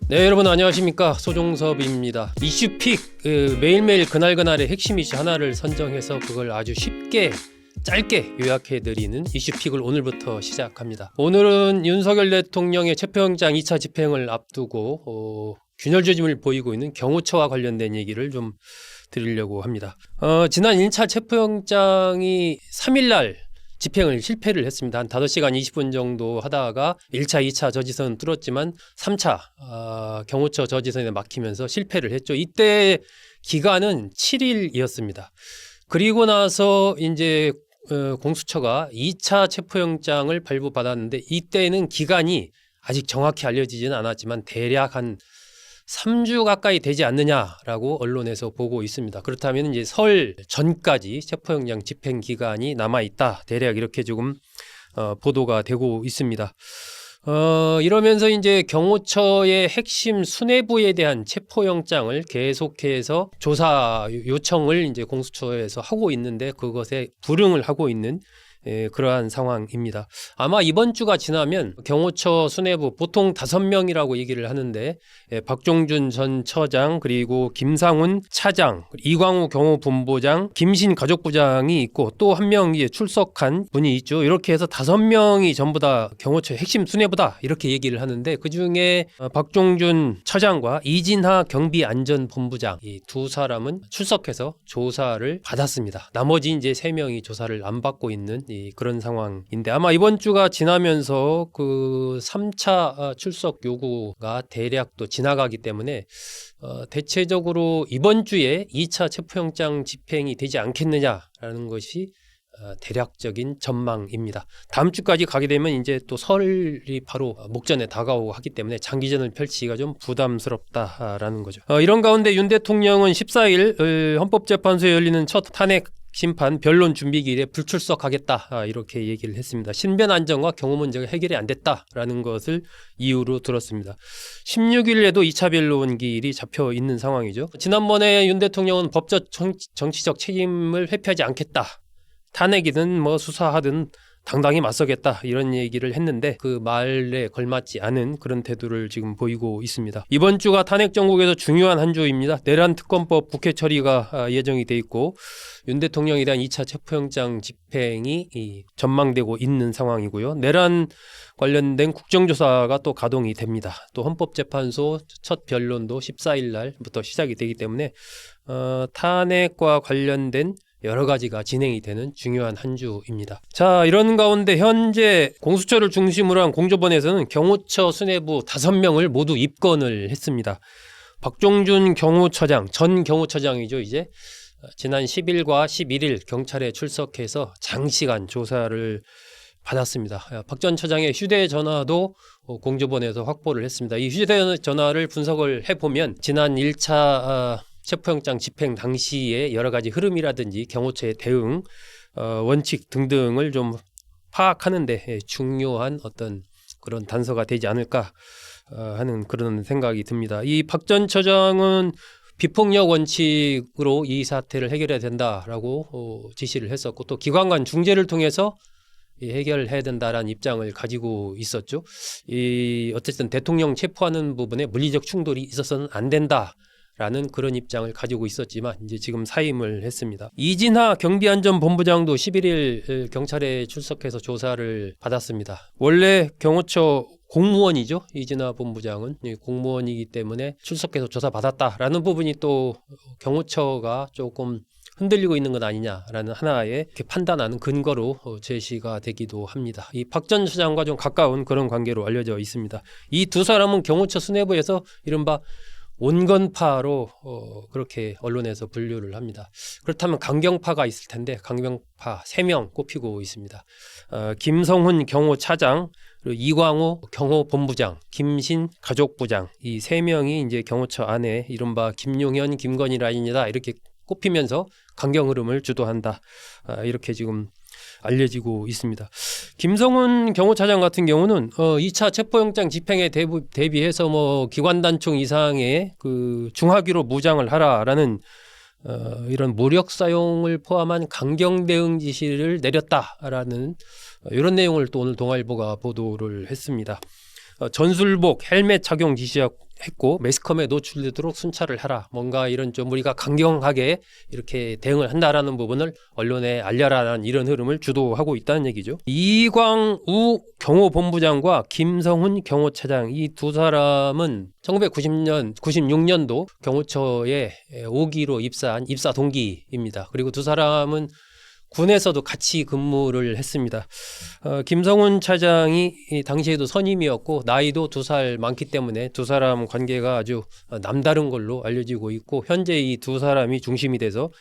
네, 여러분 안녕하십니까, 소종섭입니다. 이슈픽, 매일매일 그날그날의 핵심 이슈 하나를 선정해서 그걸 아주 쉽게 짧게 요약해드리는 이슈픽을 오늘부터 시작합니다. 오늘은 윤석열 대통령의 체포영장 2차 집행을 앞두고 균열 조짐을 보이고 있는 경호처와 관련된 얘기를 좀 드리려고 합니다. 지난 1차 체포영장이 3일날 집행을 실패를 했습니다. 한 5시간 20분 정도 하다가 1차, 2차 저지선 뚫었지만 3차 경호처 저지선에 막히면서 실패를 했죠. 이때 기간은 7일이었습니다. 그리고 나서 이제 공수처가 2차 체포영장을 발부받았는데 이때는 기간이 아직 정확히 알려지지는 않았지만 대략 한 3주 가까이 되지 않느냐라고 언론에서 보고 있습니다. 그렇다면 이제 설 전까지 체포영장 집행 기간이 남아 있다. 대략 이렇게 조금 보도가 되고 있습니다. 이러면서 이제 경호처의 핵심 수뇌부에 대한 체포영장을 계속해서 조사 요청을 이제 공수처에서 하고 있는데 그것에 불응을 하고 있는 그러한 상황입니다. 아마 이번 주가 지나면 경호처 수뇌부 보통 5명이라고 얘기를 하는데 박종준 전 처장, 그리고 김상훈 차장, 이광우 경호본부장, 김신 가족부장이 있고 또 한 명 출석한 분이 있죠. 이렇게 해서 5명이 전부 다 경호처의 핵심 수뇌부다 이렇게 얘기를 하는데 그중에 박종준 처장과 이진하 경비안전본부장 이 두 사람은 출석해서 조사를 받았습니다. 나머지 이제 3명이 조사를 안 받고 있는 그런 상황인데 아마 이번 주가 지나면서 그 3차 출석 요구가 대략 또 지나가기 때문에 대체적으로 이번 주에 2차 체포영장 집행이 되지 않겠느냐라는 것이 대략적인 전망입니다. 다음 주까지 가게 되면 이제 또 설이 바로 목전에 다가오고 하기 때문에 장기전을 펼치기가 좀 부담스럽다라는 거죠. 이런 가운데 윤 대통령은 14일 헌법재판소에 열리는 첫 탄핵 심판 변론 준비기일에 불출석하겠다 이렇게 얘기를 했습니다. 신변 안정과 경호 문제가 해결이 안 됐다라는 것을 이유로 들었습니다. 16일에도 2차 변론기일이 잡혀 있는 상황이죠. 지난번에 윤 대통령은 법적 정치적 책임을 회피하지 않겠다. 탄핵이든 뭐 수사하든 당당히 맞서겠다 이런 얘기를 했는데 그 말에 걸맞지 않은 그런 태도를 지금 보이고 있습니다. 이번 주가 탄핵 정국에서 중요한 한 주입니다. 내란 특검법 국회 처리가 예정이 돼 있고 윤 대통령에 대한 2차 체포영장 집행이 전망되고 있는 상황이고요. 내란 관련된 국정조사가 또 가동이 됩니다. 또 헌법재판소 첫 변론도 14일 날부터 시작이 되기 때문에 탄핵과 관련된 여러 가지가 진행이 되는 중요한 한 주입니다. 자, 이런 가운데 현재 공수처를 중심으로 한 공조본에서는 경호처 수뇌부 5명을 모두 입건을 했습니다. 박종준 경호처장, 전 경호처장이죠. 이제 지난 10일과 11일 경찰에 출석해서 장시간 조사를 받았습니다. 박 전 처장의 휴대전화도 공조본에서 확보를 했습니다. 이 휴대전화를 분석을 해보면 지난 1차 체포영장 집행 당시의 여러 가지 흐름이라든지 경호처의 대응, 원칙 등등을 좀 파악하는데 중요한 어떤 그런 단서가 되지 않을까 하는 그런 생각이 듭니다. 이 박 전 처장은 비폭력 원칙으로 이 사태를 해결해야 된다라고 지시를 했었고 또 기관 간 중재를 통해서 해결해야 된다라는 입장을 가지고 있었죠. 어쨌든 대통령 체포하는 부분에 물리적 충돌이 있어서는 안 된다. 라는 그런 입장을 가지고 있었지만 이제 지금 사임을 했습니다. 이진하 경비안전본부장도 11일 경찰에 출석해서 조사를 받았습니다. 원래 경호처 공무원이죠. 이진하 본부장은 공무원이기 때문에 출석해서 조사받았다라는 부분이 또 경호처가 조금 흔들리고 있는 것 아니냐라는 하나의 이렇게 판단하는 근거로 제시가 되기도 합니다. 이 박 전 처장과 좀 가까운 그런 관계로 알려져 있습니다. 이 두 사람은 경호처 수뇌부에서 이른바 온건파로 그렇게 언론에서 분류를 합니다. 그렇다면 강경파가 있을 텐데 강경파 3명 꼽히고 있습니다. 김성훈 경호차장, 그리고 이광우 경호본부장, 김신 가족부장 이 3명이 이제 경호처 안에 이른바 김용현, 김건희 라인이다 이렇게 꼽히면서 강경 흐름을 주도한다 이렇게 지금 알려지고 있습니다. 김성훈 경호차장 같은 경우는 2차 체포영장 집행에 대비해서 뭐 기관단총 이상의 그 중하기로 무장을 하라라는 이런 무력 사용을 포함한 강경 대응 지시를 내렸다라는 이런 내용을 또 오늘 동아일보가 보도를 했습니다. 전술복, 헬멧 착용 지시했고 매스컴에 노출되도록 순찰을 하라. 뭔가 이런 좀 우리가 강경하게 이렇게 대응을 한다라는 부분을 언론에 알려라라는 이런 흐름을 주도하고 있다는 얘기죠. 이광우 경호본부장과 김성훈 경호차장 이 두 사람은 1996년도 경호처에 5기로 입사한 입사 동기입니다. 그리고 두 사람은 군에서도 같이 근무를 했습니다. 김성훈 차장이 당시에도 선임이었고 나이도 2살 많기 때문에 두 사람 관계가 아주 남다른 걸로 알려지고 있고 현재 이 두 사람이 중심이 돼서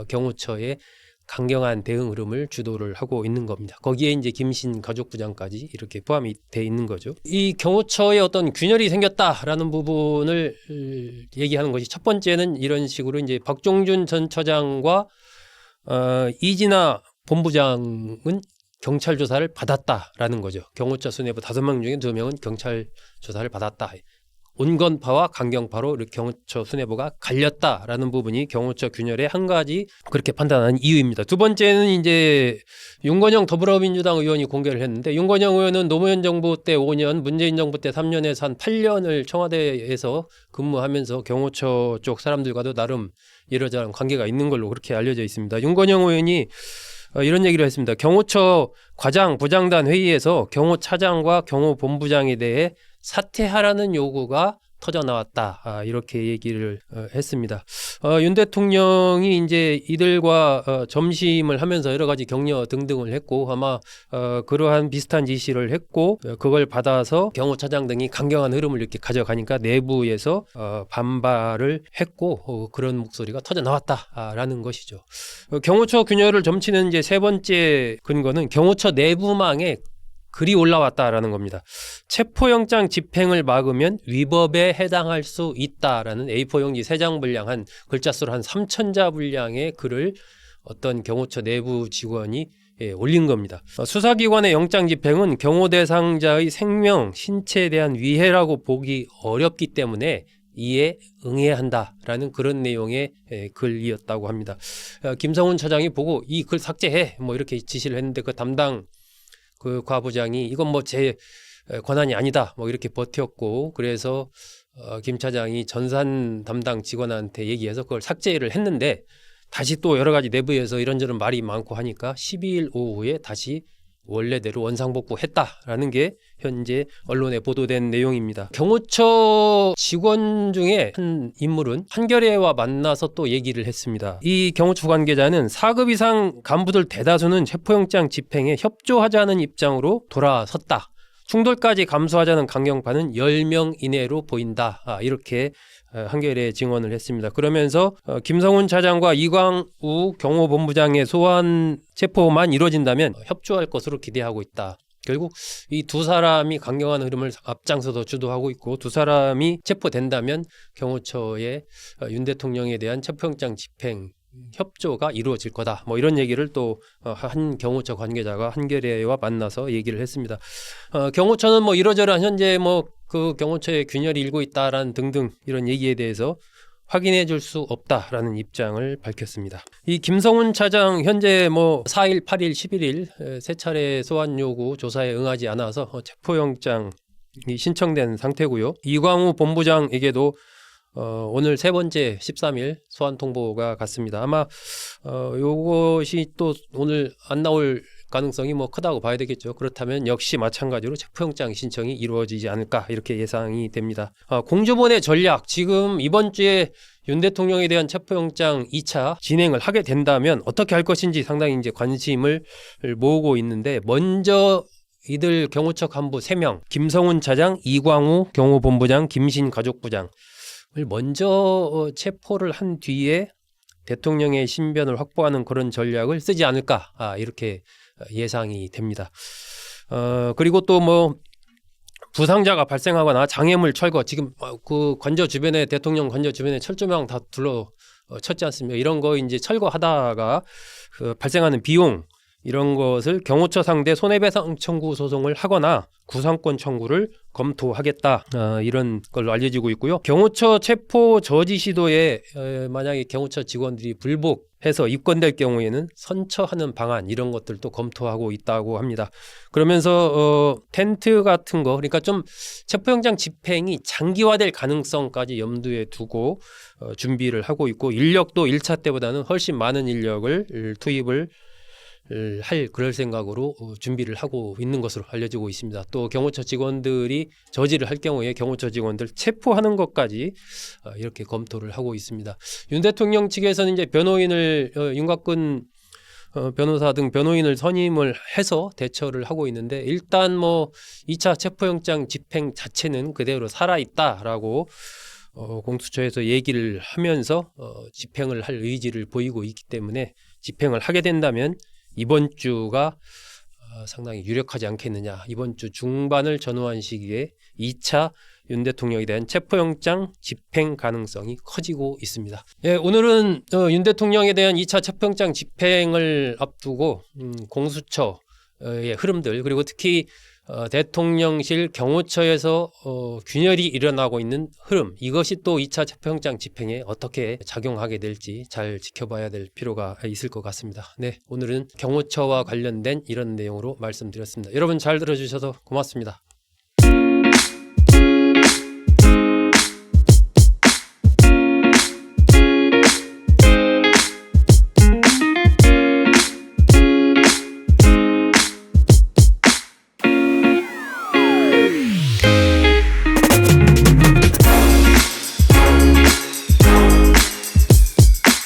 경호처의 강경한 대응 흐름을 주도를 하고 있는 겁니다. 거기에 이제 김신 가족부장까지 이렇게 포함이 돼 있는 거죠. 이 경호처에 어떤 균열이 생겼다라는 부분을 얘기하는 것이 첫 번째는 이런 식으로 이제 박종준 전 처장과 이진아 본부장은 경찰 조사를 받았다라는 거죠. 경호처 수뇌부 5명 중에 2명은 경찰 조사를 받았다. 온건파와 강경파로 이렇게 경호처 수뇌부가 갈렸다라는 부분이 경호처 균열의 한 가지 그렇게 판단하는 이유입니다. 두 번째는 이제 윤건영 더불어민주당 의원이 공개를 했는데 윤건영 의원은 노무현 정부 때 5년, 문재인 정부 때 3년에서 한 8년을 청와대에서 근무하면서 경호처 쪽 사람들과도 나름 이러저런 관계가 있는 걸로 그렇게 알려져 있습니다. 윤건영 의원이 이런 얘기를 했습니다. 경호처 과장, 부장단 회의에서 경호차장과 경호본부장에 대해 사퇴하라는 요구가 터져 나왔다. 이렇게 얘기를 했습니다. 윤 대통령이 이제 이들과 점심을 하면서 여러 가지 격려 등등을 했고 아마 그러한 비슷한 지시를 했고 그걸 받아서 경호차장 등이 강경한 흐름을 이렇게 가져가니까 내부에서 반발을 했고 그런 목소리가 터져 나왔다라는 것이죠. 경호처 균열을 점치는 이제 세 번째 근거는 경호처 내부망에 글이 올라왔다라는 겁니다. 체포영장 집행을 막으면 위법에 해당할 수 있다라는 A4 용지 3장 분량 한 글자 수로 한 3,000자 분량의 글을 어떤 경호처 내부 직원이 올린 겁니다. 수사기관의 영장 집행은 경호 대상자의 생명, 신체에 대한 위해라고 보기 어렵기 때문에 이에 응해야 한다라는 그런 내용의 글이었다고 합니다. 김성훈 차장이 보고 이 글 삭제해 뭐 이렇게 지시를 했는데 그 담당 그 과부장이 이건 뭐 제 권한이 아니다 뭐 이렇게 버텼고 그래서 김 차장이 전산 담당 직원한테 얘기해서 그걸 삭제를 했는데 다시 또 여러 가지 내부에서 이런저런 말이 많고 하니까 12일 오후에 다시 원래대로 원상복구했다라는 게 현재 언론에 보도된 내용입니다. 경호처 직원 중에 한 인물은 한겨레와 만나서 또 얘기를 했습니다. 이 경호처 관계자는 4급 이상 간부들 대다수는 체포영장 집행에 협조하자는 입장으로 돌아섰다. 충돌까지 감수하자는 강경파는 10명 이내로 보인다. 이렇게 한겨레에 증언을 했습니다. 그러면서 김성훈 차장과 이광우 경호본부장의 소환 체포만 이루어진다면 협조할 것으로 기대하고 있다. 결국 이 두 사람이 강경한 흐름을 앞장서서 주도하고 있고 두 사람이 체포된다면 경호처의 윤 대통령에 대한 체포영장 집행 협조가 이루어질 거다. 뭐 이런 얘기를 또 한 경호처 관계자가 한겨레와 만나서 얘기를 했습니다. 경호처는 뭐 이러저러한 현재 뭐 그 경호처의 균열이 일고 있다라는 등등 이런 얘기에 대해서 확인해 줄 수 없다라는 입장을 밝혔습니다. 이 김성훈 차장 현재 뭐 4일, 8일, 11일 세 차례 소환 요구 조사에 응하지 않아서 체포영장이 신청된 상태고요. 이광우 본부장에게도 오늘 세 번째 13일 소환 통보가 갔습니다. 아마 요것이 또 오늘 안 나올 가능성이 뭐 크다고 봐야 되겠죠. 그렇다면 역시 마찬가지로 체포영장 신청이 이루어지지 않을까 이렇게 예상이 됩니다. 공조본의 전략 지금 이번 주에 윤 대통령에 대한 체포영장 2차 진행을 하게 된다면 어떻게 할 것인지 상당히 이제 관심을 모으고 있는데 먼저 이들 경호처 간부 3명 김성훈 차장, 이광우 경호본부장, 김신 가족부장 먼저 체포를 한 뒤에 대통령의 신변을 확보하는 그런 전략을 쓰지 않을까 이렇게 예상이 됩니다. 그리고 또 뭐 부상자가 발생하거나 장애물 철거 지금 그 관저 주변에 대통령 관저 주변에 철조망 다 둘러 쳤지 않습니까? 이런 거 이제 철거하다가 발생하는 비용 이런 것을 경호처 상대 손해배상 청구 소송을 하거나 구상권 청구를 검토하겠다, 이런 걸로 알려지고 있고요. 경호처 체포 저지 시도에 만약에 경호처 직원들이 불복해서 입건될 경우에는 선처하는 방안, 이런 것들도 검토하고 있다고 합니다. 그러면서 텐트 같은 거, 그러니까 좀 체포영장 집행이 장기화될 가능성까지 염두에 두고 준비를 하고 있고, 인력도 1차 때보다는 훨씬 많은 인력을 투입을 할 그럴 생각으로 준비를 하고 있는 것으로 알려지고 있습니다. 또 경호처 직원들이 저지를 할 경우에 경호처 직원들 체포하는 것까지 이렇게 검토를 하고 있습니다. 윤 대통령 측에서는 이제 변호인을 윤곽근 변호사 등 변호인을 선임을 해서 대처를 하고 있는데, 일단 뭐 2차 체포영장 집행 자체는 그대로 살아있다라고 공수처에서 얘기를 하면서 집행을 할 의지를 보이고 있기 때문에, 집행을 하게 된다면 이번 주가 상당히 유력하지 않겠느냐. 이번 주 중반을 전후한 시기에 2차 윤 대통령에 대한 체포영장 집행 가능성이 커지고 있습니다. 예, 오늘은 윤 대통령에 대한 2차 체포영장 집행을 앞두고 공수처의 흐름들, 그리고 특히 대통령실 경호처에서 균열이 일어나고 있는 흐름, 이것이 또 2차 체포영장 집행에 어떻게 작용하게 될지 잘 지켜봐야 될 필요가 있을 것 같습니다. 네, 오늘은 경호처와 관련된 이런 내용으로 말씀드렸습니다. 여러분 잘 들어주셔서 고맙습니다.